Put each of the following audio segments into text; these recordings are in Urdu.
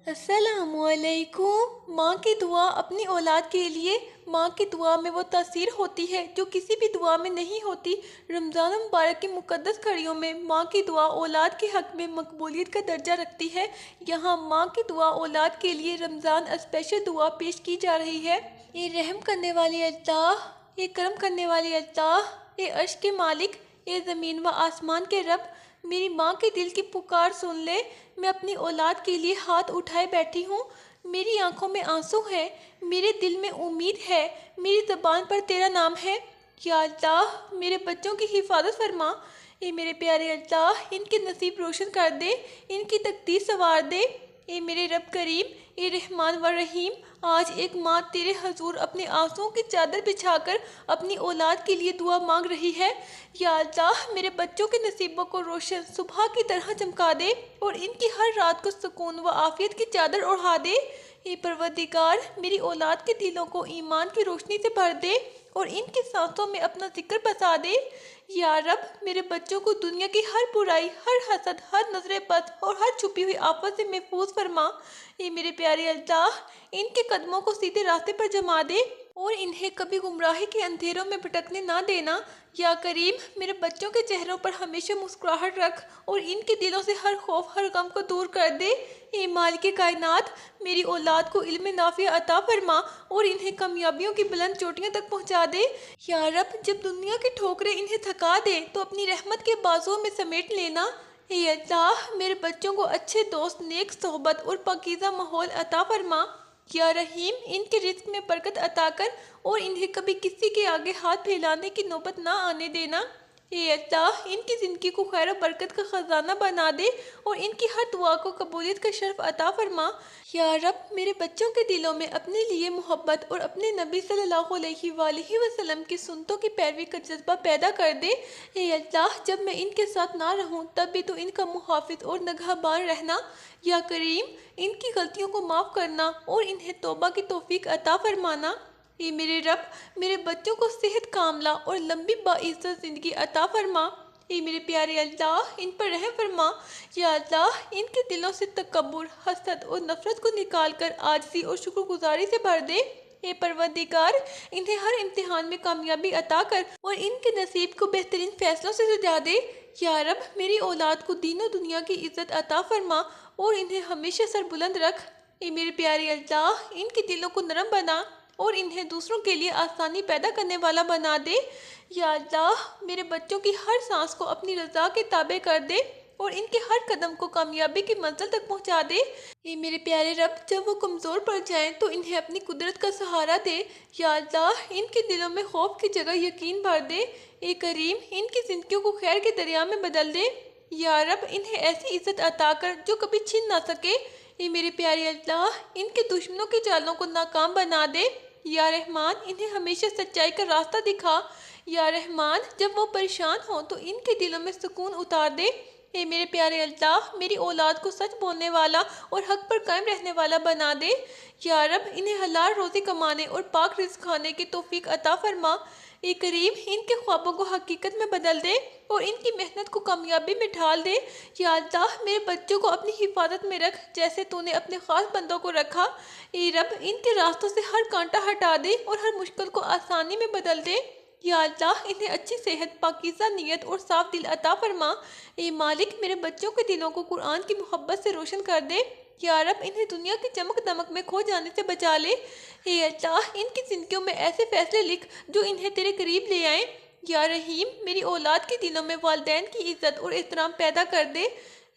السلام علیکم۔ ماں کی دعا اپنی اولاد کے لیے، ماں کی دعا میں وہ تاثیر ہوتی ہے جو کسی بھی دعا میں نہیں ہوتی۔ رمضان مبارک کی مقدس گھڑیوں میں ماں کی دعا اولاد کے حق میں مقبولیت کا درجہ رکھتی ہے۔ یہاں ماں کی دعا اولاد کے لیے رمضان اسپیشل دعا پیش کی جا رہی ہے۔ اے رحم کرنے والی اللہ، اے کرم کرنے والی اللہ، اے عرش کے مالک، اے زمین و آسمان کے رب، میری ماں کے دل کی پکار سن لے۔ میں اپنی اولاد کے لیے ہاتھ اٹھائے بیٹھی ہوں۔ میری آنکھوں میں آنسو ہے، میرے دل میں امید ہے، میری زبان پر تیرا نام ہے۔ یا اللہ، میرے بچوں کی حفاظت فرما۔ اے میرے پیارے اللہ، ان کے نصیب روشن کر دے، ان کی تقدیر سنوار دے۔ اے میرے رب کریم، اے رحمان و رحیم، آج ایک ماں تیرے حضور اپنے آنسوؤں کی چادر بچھا کر اپنی اولاد کے لیے دعا مانگ رہی ہے۔ یا اللہ، میرے بچوں کے نصیبوں کو روشن صبح کی طرح چمکا دے اور ان کی ہر رات کو سکون و عافیت کی چادر اوڑھا دے۔ اے پروردگار، میری اولاد کے دلوں کو ایمان کی روشنی سے بھر دے اور ان کی سانسوں میں اپنا ذکر بسا دے۔ یا رب، میرے بچوں کو دنیا کی ہر برائی، ہر حسد، ہر نظر بد اور ہر چھپی ہوئی آفت سے محفوظ فرما۔ اے میرے پیارے اللہ، ان کے قدموں کو سیدھے راستے پر جما دے اور انہیں کبھی گمراہی کے اندھیروں میں بھٹکنے نہ دینا۔ یا کریم، میرے بچوں کے چہروں پر ہمیشہ مسکراہٹ رکھ اور ان کے دلوں سے ہر خوف، ہر غم کو دور کر دے۔ اے مالک کائنات، میری اولاد کو علم نافع عطا فرما اور انہیں کامیابیوں کی بلند چوٹیوں تک پہنچا دے۔ یا رب، جب دنیا کی ٹھوکریں انہیں تھکا دے تو اپنی رحمت کے بازوؤں میں سمیٹ لینا۔ اے اللہ، میرے بچوں کو اچھے دوست، نیک صحبت اور پاکیزہ ماحول عطا فرما۔ یا رحیم، ان کے رزق میں برکت عطا کر اور انہیں کبھی کسی کے آگے ہاتھ پھیلانے کی نوبت نہ آنے دینا۔ اے اللہ، ان کی زندگی کو خیر و برکت کا خزانہ بنا دے اور ان کی ہر دعا کو قبولیت کا شرف عطا فرما۔ یا رب، میرے بچوں کے دلوں میں اپنے لیے محبت اور اپنے نبی صلی اللہ علیہ وآلہ وسلم کی سنتوں کی پیروی کا جذبہ پیدا کر دے۔ اے اللہ، جب میں ان کے ساتھ نہ رہوں تب بھی تو ان کا محافظ اور نگہبان رہنا۔ یا کریم، ان کی غلطیوں کو معاف کرنا اور انہیں توبہ کی توفیق عطا فرمانا۔ اے میرے رب، میرے بچوں کو صحت کاملہ اور لمبی باعزت زندگی عطا فرما۔ اے میرے پیارے اللہ، ان پر رحم فرما۔ یا اللہ، ان کے دلوں سے تکبر، حسد اور نفرت کو نکال کر عاجزی اور شکر گزاری سے بھر دے۔ اے پروردگار، انہیں ہر امتحان میں کامیابی عطا کر اور ان کے نصیب کو بہترین فیصلوں سے سجا دے۔ یا رب، میری اولاد کو دین و دنیا کی عزت عطا فرما اور انہیں ہمیشہ سر بلند رکھ۔ اے میرے پیارے اللہ، ان کے دلوں کو نرم بنا اور انہیں دوسروں کے لیے آسانی پیدا کرنے والا بنا دے۔ یا اللہ، میرے بچوں کی ہر سانس کو اپنی رضا کے تابع کر دے اور ان کے ہر قدم کو کامیابی کی منزل تک پہنچا دے۔ اے میرے پیارے رب، جب وہ کمزور پڑ جائیں تو انہیں اپنی قدرت کا سہارا دے۔ یا اللہ، ان کے دلوں میں خوف کی جگہ یقین بھر دے۔ اے کریم، ان کی زندگیوں کو خیر کے دریا میں بدل دے۔ یا رب، انہیں ایسی عزت عطا کر جو کبھی چھن نہ سکے۔ اے میرے پیارے اللہ، ان کے دشمنوں کی چالوں کو ناکام بنا دے۔ یا رحمان، انہیں ہمیشہ سچائی کا راستہ دکھا۔ یا رحمان، جب وہ پریشان ہوں تو ان کے دلوں میں سکون اتار دے۔ اے میرے پیارے اللہ، میری اولاد کو سچ بولنے والا اور حق پر قائم رہنے والا بنا دے۔ یا رب، انہیں حلال روزی کمانے اور پاک رزق کھانے کی توفیق عطا فرما۔ اے کریم، ان کے خوابوں کو حقیقت میں بدل دے اور ان کی محنت کو کامیابی میں ڈھال دے۔ یا اللہ، میرے بچوں کو اپنی حفاظت میں رکھ جیسے تو نے اپنے خاص بندوں کو رکھا۔ اے رب، ان کے راستوں سے ہر کانٹا ہٹا دے اور ہر مشکل کو آسانی میں بدل دے۔ یا اللہ، انہیں اچھی صحت، پاکیزہ نیت اور صاف دل عطا فرما۔ اے مالک، میرے بچوں کے دلوں کو قرآن کی محبت سے روشن کر دے۔ یا رب، انہیں دنیا کی چمک دمک میں کھو جانے سے بچا لے۔ اے اللہ، ان کی زندگیوں میں ایسے فیصلے لکھ جو انہیں تیرے قریب لے آئیں۔ یا رحیم، میری اولاد کے دلوں میں والدین کی عزت اور احترام پیدا کر دے۔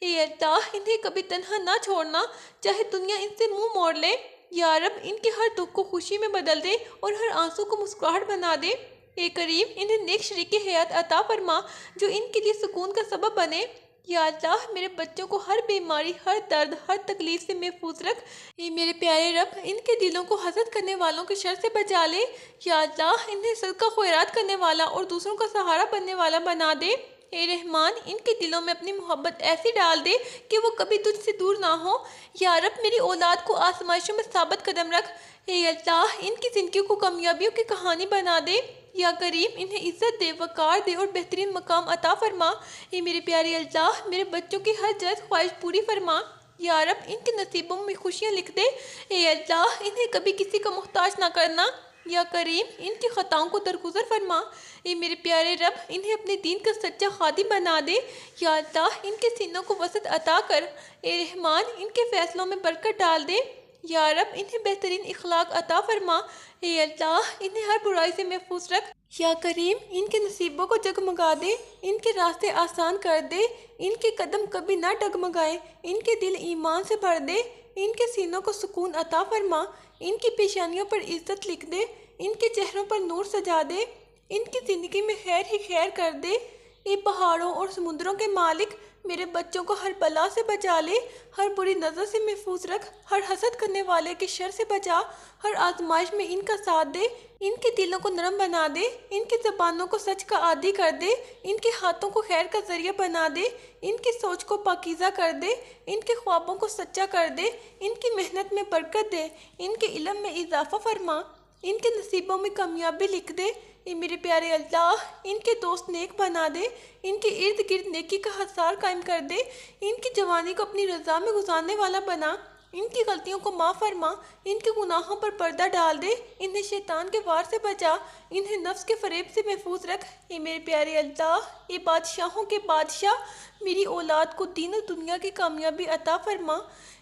اے اللہ، انہیں کبھی تنہا نہ چھوڑنا، چاہے دنیا ان سے منہ موڑ لے۔ یا رب، ان کے ہر دکھ کو خوشی میں بدل دے اور ہر آنسو کو مسکراہٹ بنا دے۔ اے کریم، انہیں نیک شریک حیات عطا فرما جو ان کے لیے سکون کا سبب بنے۔ یا اللہ، میرے بچوں کو ہر بیماری، ہر درد، ہر تکلیف سے محفوظ رکھ۔ اے میرے پیارے رب، ان کے دلوں کو حسد کرنے والوں کے شر سے بچا لے۔ یا اللہ، انہیں صدقہ خیرات کرنے والا اور دوسروں کا سہارا بننے والا بنا دے۔ اے رحمان، ان کے دلوں میں اپنی محبت ایسی ڈال دے کہ وہ کبھی تجھ سے دور نہ ہو۔ یا رب، میری اولاد کو آزمائشوں میں ثابت قدم رکھ۔ اے اللہ، ان کی زندگی کو کامیابیوں کی کہانی بنا دے۔ یا کریم، انہیں عزت دے، وقار دے اور بہترین مقام عطا فرما۔ اے میرے پیارے اللہ، میرے بچوں کی ہر جائز خواہش پوری فرما۔ یا رب ان کے نصیبوں میں خوشیاں لکھ دے۔ اے اللہ انہیں کبھی کسی کا محتاج نہ کرنا۔ یا کریم ان کی خطاؤں کو درگزر فرما۔ اے میرے پیارے رب انہیں اپنے دین کا سچا خادم بنا دے۔ یا اللہ ان کے سینوں کو وسعت عطا کر۔ اے رحمان ان کے فیصلوں میں برکت ڈال دے۔ یا رب انہیں بہترین اخلاق عطا فرما۔ اے اللہ انہیں ہر برائی سے محفوظ رکھ۔ یا کریم ان کے نصیبوں کو جگمگا دے، ان کے راستے آسان کر دے، ان کے قدم کبھی نہ ڈگمگائے، ان کے دل ایمان سے بھر دے، ان کے سینوں کو سکون عطا فرما، ان کی پیشانیوں پر عزت لکھ دے، ان کے چہروں پر نور سجا دے، ان کی زندگی میں خیر ہی خیر کر دے۔ اے پہاڑوں اور سمندروں کے مالک میرے بچوں کو ہر بلا سے بچا لے، ہر بری نظر سے محفوظ رکھ، ہر حسد کرنے والے کے شر سے بچا، ہر آزمائش میں ان کا ساتھ دے، ان کے دلوں کو نرم بنا دے، ان کی زبانوں کو سچ کا عادی کر دے، ان کے ہاتھوں کو خیر کا ذریعہ بنا دے، ان کی سوچ کو پاکیزہ کر دے، ان کے خوابوں کو سچا کر دے، ان کی محنت میں برکت دے، ان کے علم میں اضافہ فرما، ان کے نصیبوں میں کامیابی لکھ دے۔ اے میرے پیارے اللہ ان کے دوست نیک بنا دے، ان کے ارد گرد نیکی کا حصار قائم کر دے، ان کی جوانی کو اپنی رضا میں گزارنے والا بنا، ان کی غلطیوں کو معاف فرما، ان کے گناہوں پر پردہ ڈال دے، انہیں شیطان کے وار سے بچا، انہیں نفس کے فریب سے محفوظ رکھ۔ اے میرے پیارے اللہ اے بادشاہوں کے بادشاہ میری اولاد کو دین و دنیا کی کامیابی عطا فرما،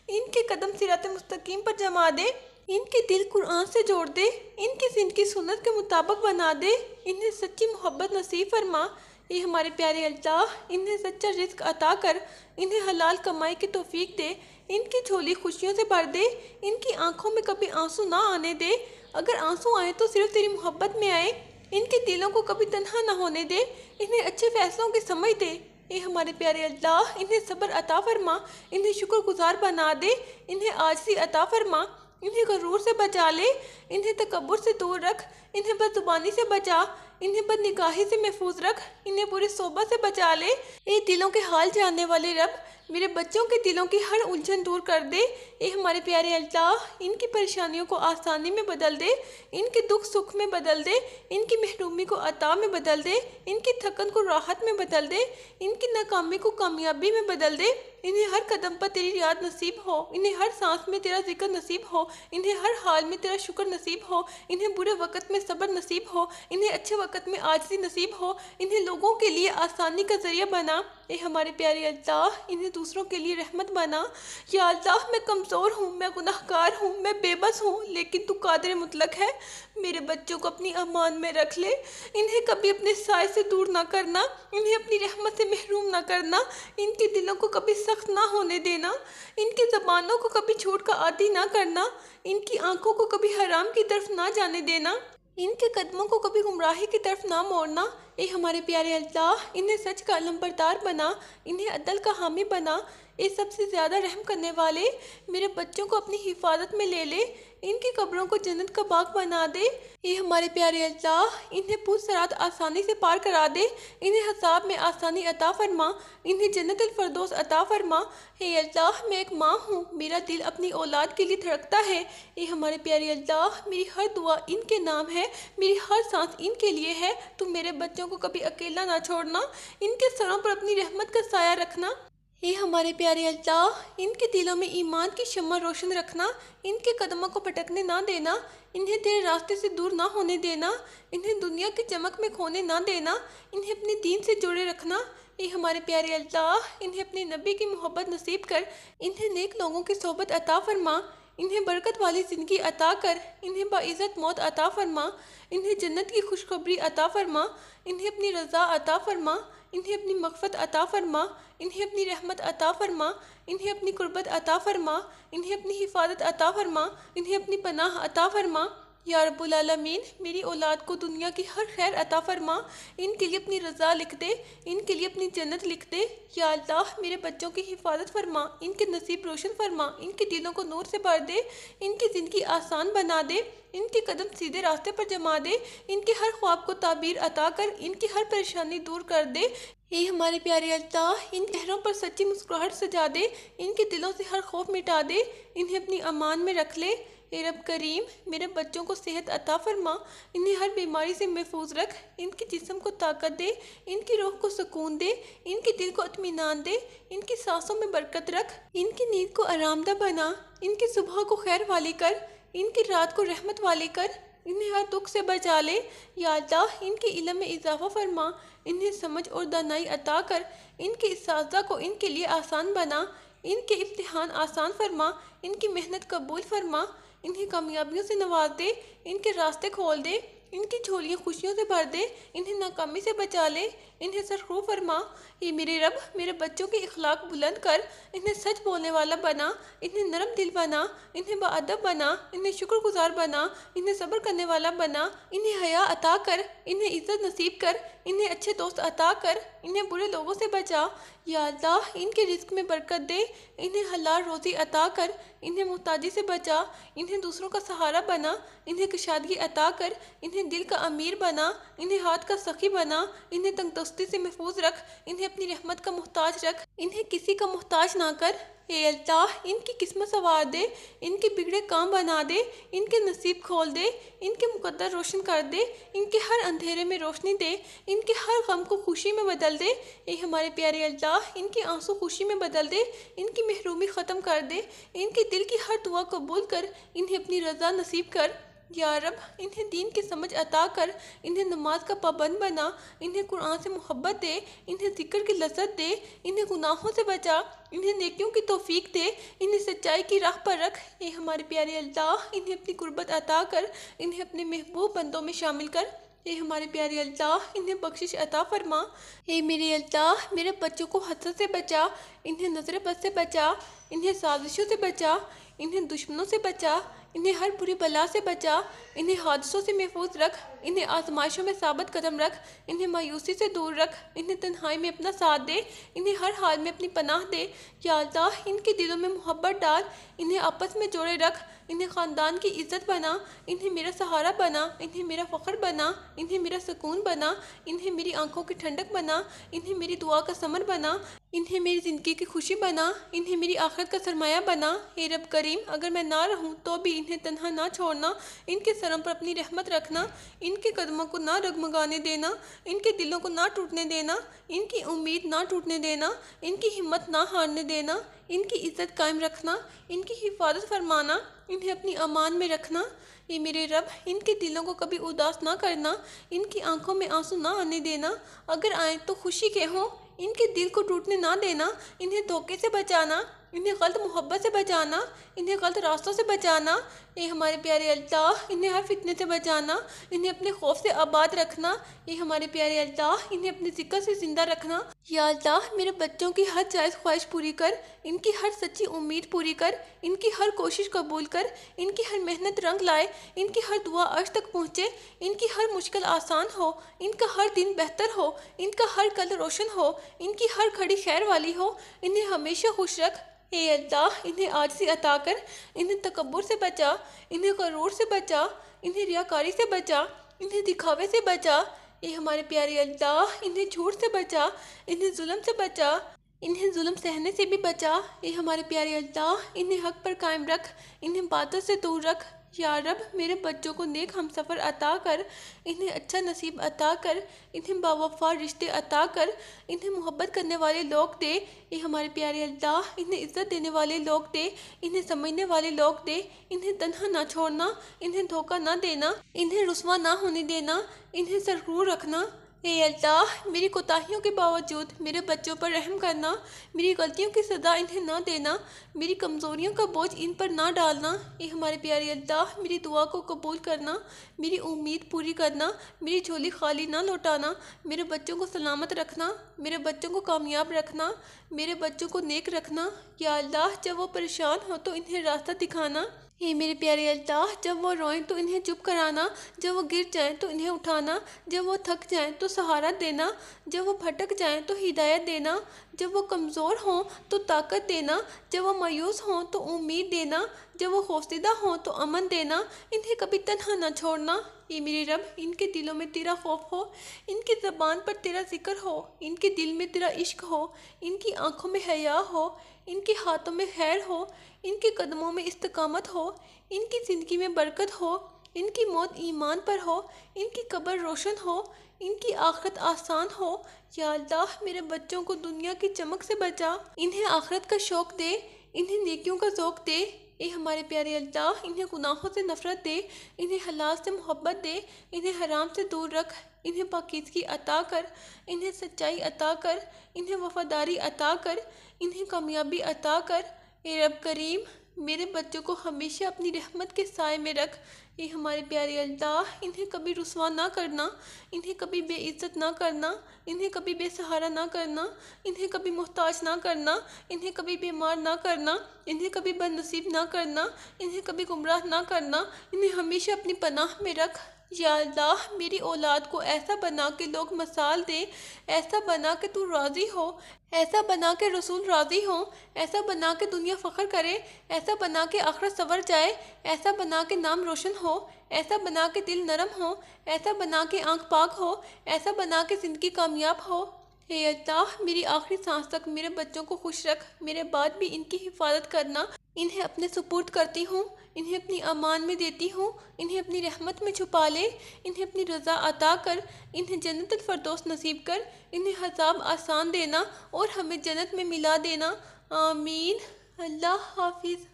ان کے قدم صراط مستقیم پر جما دے، ان کے دل قرآن سے جوڑ دے، ان کی زندگی سنت کے مطابق بنا دے، انہیں سچی محبت نصیب فرما۔ اے ہمارے پیارے اللہ انہیں سچا رزق عطا کر، انہیں حلال کمائی کی توفیق دے، ان کی جھولی خوشیوں سے بھر دے، ان کی آنکھوں میں کبھی آنسو نہ آنے دے، اگر آنسو آئے تو صرف تیری محبت میں آئے، ان کے دلوں کو کبھی تنہا نہ ہونے دے، انہیں اچھے فیصلوں کی سمجھ دے۔ اے ہمارے پیارے اللہ انہیں صبر عطا فرما، انہیں شکر گزار بنا دے، انہیں عاجزی عطا فرما، انہیں غرور سے بچا لے، انہیں تکبر سے دور رکھ، انہیں بد زبانی سے بچا، انہیں بد نگاہی سے محفوظ رکھ، انہیں برے صحبت سے بچا لے۔ اے دلوں کے حال جاننے والے رب میرے بچوں کے دلوں کی ہر الجھن دور کر دے۔ اے ہمارے پیارے اللہ ان کی پریشانیوں کو آسانی میں بدل دے، ان کے دکھ سکھ میں بدل دے، ان کی محرومی کو عطا میں بدل دے، ان کی تھکن کو راحت میں بدل دے، ان کی ناکامی کو کامیابی میں بدل دے، انہیں ہر قدم پر تیری یاد نصیب ہو، انہیں ہر سانس میں تیرا ذکر نصیب ہو، انہیں ہر حال میں تیرا شکر نصیب ہو، انہیں برے وقت میں صبر نصیب ہو، انہیں اچھے وقت میں عاجزی نصیب ہو، انہیں لوگوں کے لیے آسانی کا ذریعہ بنا۔ اے ہمارے پیارے اللہ انہیں دوسروں کے لیے رحمت بنا۔ یا اللہ میں کمزور ہوں، میں گناہگار ہوں، میں بے بس ہوں، لیکن تو قادر مطلق ہے۔ میرے بچوں کو اپنی امان میں رکھ لے، انہیں کبھی اپنے سائے سے دور نہ کرنا، انہیں اپنی رحمت سے محروم نہ کرنا، ان کے دلوں کو کبھی سخت نہ ہونے دینا، ان کی زبانوں کو کبھی جھوٹ کا عادی نہ کرنا، ان کی آنکھوں کو کبھی حرام کی طرف نہ جانے دینا، ان کے قدموں کو کبھی گمراہی کی طرف نہ موڑنا۔ اے ہمارے پیارے اللہ انہیں سچ کا علمبردار بنا، انہیں عدل کا حامی بنا۔ اے سب سے زیادہ رحم کرنے والے میرے بچوں کو اپنی حفاظت میں لے لے، ان کی قبروں کو جنت کا باغ بنا دے۔ اے ہمارے پیارے اللہ انہیں پور صراط آسانی سے پار کرا دے، انہیں حساب میں آسانی عطا فرما، انہیں جنت الفردوس عطا فرما۔ اے اللہ میں ایک ماں ہوں، میرا دل اپنی اولاد کے لیے دھڑکتا ہے۔ اے ہمارے پیارے اللہ میری ہر دعا ان کے نام ہے، میری ہر سانس ان کے لیے ہے۔ تو میرے بچوں کو کبھی اکیلا نہ چھوڑنا، ان کے سروں پر اپنی رحمت کا سایہ رکھنا۔ اے ہمارے پیارے اللہ ان کے دلوں میں ایمان کی شمع روشن رکھنا، ان کے قدموں کو بھٹکنے نہ دینا، انہیں تیرے راستے سے دور نہ ہونے دینا، انہیں دنیا کی چمک میں کھونے نہ دینا، انہیں اپنے دین سے جوڑے رکھنا۔ اے ہمارے پیارے اللہ انہیں اپنے نبی کی محبت نصیب کر، انہیں نیک لوگوں کی صحبت عطا فرما، انہیں برکت والی زندگی عطا کر، انہیں باعزت موت عطا فرما، انہیں جنت کی خوشخبری عطا فرما، انہیں اپنی رضا عطا فرما، انہیں اپنی مغفرت عطا فرما، انہیں اپنی رحمت عطا فرما، انہیں اپنی قربت عطا فرما، انہیں اپنی حفاظت عطا فرما، انہیں اپنی پناہ عطا فرما۔ یا رب العالمین میری اولاد کو دنیا کی ہر خیر عطا فرما، ان کے لیے اپنی رضا لکھ دے، ان کے لیے اپنی جنت لکھ دے۔ یا اللہ میرے بچوں کی حفاظت فرما، ان کے نصیب روشن فرما، ان کے دلوں کو نور سے بھر دے، ان کی زندگی آسان بنا دے، ان کے قدم سیدھے راستے پر جما دے، ان کے ہر خواب کو تعبیر عطا کر، ان کی ہر پریشانی دور کر دے۔ اے ہمارے پیارے اللہ ان چہروں پر سچی مسکراہٹ سجا دے، ان کے دلوں سے ہر خوف مٹا دے، انہیں اپنی امان میں رکھ لے۔ اے رب کریم میرے بچوں کو صحت عطا فرما، انہیں ہر بیماری سے محفوظ رکھ، ان کے جسم کو طاقت دے، ان کی روح کو سکون دے، ان کے دل کو اطمینان دے، ان کی سانسوں میں برکت رکھ، ان کی نیند کو آرام دہ بنا، ان کی صبح کو خیر والی کر، ان کی رات کو رحمت والی کر، انہیں ہر دکھ سے بچا لے۔ یا اللہ ان کے علم میں اضافہ فرما، انہیں سمجھ اور دانائی عطا کر، ان کے اساتذہ کو ان کے لیے آسان بنا، ان کے امتحان آسان فرما، ان کی محنت قبول فرما، انہیں کامیابیوں سے نواز دے، ان کے راستے کھول دے، ان کی جھولیاں خوشیوں سے بھر دے، انہیں ناکامی سے بچا لے، انہیں سرخرو فرما۔ یہ میرے رب میرے بچوں کے اخلاق بلند کر، انہیں سچ بولنے والا بنا، انہیں نرم دل بنا، انہیں باادب بنا، انہیں شکر گزار بنا، انہیں صبر کرنے والا بنا، انہیں حیا عطا کر، انہیں عزت نصیب کر، انہیں اچھے دوست عطا کر، انہیں برے لوگوں سے بچا۔ یا اللہ ان کے رزق میں برکت دے، انہیں حلال روزی عطا کر، انہیں محتاجی سے بچا، انہیں دوسروں کا سہارا بنا، انہیں کشادگی عطا کر، انہیں دل کا امیر بنا، انہیں ہاتھ کا سخی بنا، انہیں تنگ دستی سے محفوظ رکھ، انہیں اپنی رحمت کا محتاج رکھ، انہیں کسی کا محتاج نہ کر۔ اے اللہ ان کی قسمت سنوار دے، ان کے بگڑے کام بنا دے، ان کے نصیب کھول دے، ان کے مقدر روشن کر دے، ان کے ہر اندھیرے میں روشنی دے، ان کے ہر غم کو خوشی میں بدل دے۔ اے ہمارے پیارے اللہ ان کے آنسو خوشی میں بدل دے، ان کی محرومی ختم کر دے، ان کے دل کی ہر دعا قبول کر، انہیں اپنی رضا نصیب کر۔ یا رب انہیں دین کی سمجھ عطا کر، انہیں نماز کا پابند بنا، انہیں قرآن سے محبت دے، انہیں ذکر کی لذت دے، انہیں گناہوں سے بچا، انہیں نیکیوں کی توفیق دے، انہیں سچائی کی راہ پر رکھ۔ اے ہمارے پیارے اللہ انہیں اپنی قربت عطا کر، انہیں اپنے محبوب بندوں میں شامل کر۔ اے ہمارے پیارے اللہ انہیں بخشش عطا فرما۔ اے میرے اللہ میرے بچوں کو حسد سے بچا، انہیں نظر بد سے بچا، انہیں سازشوں سے بچا، انہیں دشمنوں سے بچا، انہیں ہر بری بلا سے بچا، انہیں حادثوں سے محفوظ رکھ، انہیں آزمائشوں میں ثابت قدم رکھ، انہیں مایوسی سے دور رکھ، انہیں تنہائی میں اپنا ساتھ دے، انہیں ہر حال میں اپنی پناہ دے۔ یا اللہ ان کے دلوں میں محبت ڈال، انہیں آپس میں جوڑے رکھ، انہیں خاندان کی عزت بنا، انہیں میرا سہارا بنا، انہیں میرا فخر بنا، انہیں میرا سکون بنا، انہیں میری آنکھوں کی ٹھنڈک بنا، انہیں میری دعا کا ثمر بنا، انہیں میری زندگی کی خوشی بنا، انہیں میری آخرت کا سرمایہ بنا۔ اے رب کریم اگر میں نہ رہوں تو بھی انہیں تنہا نہ چھوڑنا، ان کے سروں پر اپنی رحمت رکھنا، ان کے قدموں کو نہ ڈگمگانے دینا، ان کے دلوں کو نہ ٹوٹنے دینا، ان کی امید نہ ٹوٹنے دینا، ان کی ہمت نہ ہارنے دینا، ان کی عزت قائم رکھنا، ان کی حفاظت فرمانا، انہیں اپنی امان میں رکھنا۔ اے میرے رب ان کے دلوں کو کبھی اداس نہ کرنا، ان کی آنکھوں میں آنسو نہ آنے دینا، اگر آئیں تو خوشی کے ہوں، ان کے دل کو ٹوٹنے نہ دینا، انہیں دھوکے سے بچانا، انہیں غلط محبت سے بچانا، انہیں غلط راستوں سے بچانا۔ اے ہمارے پیارے اللہ انہیں ہر فتنے سے بچانا، انہیں اپنے خوف سے آباد رکھنا۔ اے ہمارے پیارے اللہ انہیں اپنے ذکر سے زندہ رکھنا۔ یا اللہ میرے بچوں کی ہر جائز خواہش پوری کر، ان کی ہر سچی امید پوری کر، ان کی ہر کوشش قبول کر، ان کی ہر محنت رنگ لائے، ان کی ہر دعا عرش تک پہنچے، ان کی ہر مشکل آسان ہو، ان کا ہر دن بہتر ہو، ان کا ہر کل روشن ہو، ان کی ہر گھڑی خیر والی ہو، انہیں ہمیشہ خوش رکھ۔ اے اللہ انہیں عاجزی عطا کر، انہیں تکبر سے بچا، انہیں غرور سے بچا، انہیں ریاکاری سے بچا، انہیں دکھاوے سے بچا۔ اے ہمارے پیارے اللہ انہیں جھوٹ سے بچا، انہیں ظلم سے بچا، انہیں ظلم سہنے سے بھی بچا۔ اے ہمارے پیارے اللہ انہیں حق پر قائم رکھ، انہیں باطل سے دور رکھ۔ یا رب میرے بچوں کو نیک ہم سفر عطا کر، انہیں اچھا نصیب عطا کر، انہیں باوفا رشتے عطا کر، انہیں محبت کرنے والے لوگ دے۔ اے ہمارے پیارے اللہ انہیں عزت دینے والے لوگ دے، انہیں سمجھنے والے لوگ دے، انہیں تنہا نہ چھوڑنا، انہیں دھوکہ نہ دینا، انہیں رسوا نہ ہونے دینا، انہیں سرخرو رکھنا۔ اے اللہ میری کوتاہیوں کے باوجود میرے بچوں پر رحم کرنا، میری غلطیوں کی سزا انہیں نہ دینا، میری کمزوریوں کا بوجھ ان پر نہ ڈالنا۔ اے ہمارے پیارے اللہ میری دعا کو قبول کرنا، میری امید پوری کرنا، میری جھولی خالی نہ لوٹانا، میرے بچوں کو سلامت رکھنا، میرے بچوں کو کامیاب رکھنا، میرے بچوں کو نیک رکھنا۔ یا اللہ جب وہ پریشان ہو تو انہیں راستہ دکھانا۔ اے میرے پیارے اللہ جب وہ روئیں تو انہیں چپ کرانا، جب وہ گر جائیں تو انہیں اٹھانا، جب وہ تھک جائیں تو سہارا دینا، جب وہ بھٹک جائیں تو ہدایت دینا، جب وہ کمزور ہوں تو طاقت دینا، جب وہ مایوس ہوں تو امید دینا، جب وہ خوفزدہ ہوں تو امن دینا، انہیں کبھی تنہا نہ چھوڑنا۔ اے میرے رب ان کے دلوں میں تیرا خوف ہو، ان کی زبان پر تیرا ذکر ہو، ان کے دل میں تیرا عشق ہو، ان کی آنکھوں میں حیا ہو، ان کے ہاتھوں میں خیر ہو، ان کے قدموں میں استقامت ہو، ان کی زندگی میں برکت ہو، ان کی موت ایمان پر ہو، ان کی قبر روشن ہو، ان کی آخرت آسان ہو۔ یا اللہ میرے بچوں کو دنیا کی چمک سے بچا، انہیں آخرت کا شوق دے، انہیں نیکیوں کا ذوق دے۔ اے ہمارے پیارے اللہ، انہیں گناہوں سے نفرت دے، انہیں حلال سے محبت دے، انہیں حرام سے دور رکھ، انہیں پاکیزگی عطا کر، انہیں سچائی عطا کر، انہیں وفاداری عطا کر، انہیں کامیابی عطا کر۔ اے رب کریم، میرے بچوں کو ہمیشہ اپنی رحمت کے سائے میں رکھ۔ اے ہمارے پیارے اللہ، انہیں کبھی رسوا نہ کرنا، انہیں کبھی بے عزت نہ کرنا، انہیں کبھی بے سہارا نہ کرنا، انہیں کبھی محتاج نہ کرنا، انہیں کبھی بیمار نہ کرنا، انہیں کبھی بد نصیب نہ کرنا، انہیں کبھی گمراہ نہ کرنا، انہیں ہمیشہ اپنی پناہ میں رکھ۔ یا اللہ میری اولاد کو ایسا بنا کہ لوگ مثال دیں، ایسا بنا کہ تو راضی ہو، ایسا بنا کہ رسول راضی ہوں، ایسا بنا کہ دنیا فخر کرے، ایسا بنا کہ آخرت سنور جائے، ایسا بنا کہ نام روشن ہو، ایسا بنا کہ دل نرم ہو، ایسا بنا کہ آنکھ پاک ہو، ایسا بنا کہ زندگی کامیاب ہو۔ اے اللہ میری آخری سانس تک میرے بچوں کو خوش رکھ، میرے بعد بھی ان کی حفاظت کرنا۔ انہیں اپنے سپرد کرتی ہوں، انہیں اپنی امان میں دیتی ہوں، انہیں اپنی رحمت میں چھپا لے، انہیں اپنی رضا عطا کر، انہیں جنت الفردوس نصیب کر، انہیں عذاب آسان دینا اور ہمیں جنت میں ملا دینا۔ آمین۔ اللہ حافظ۔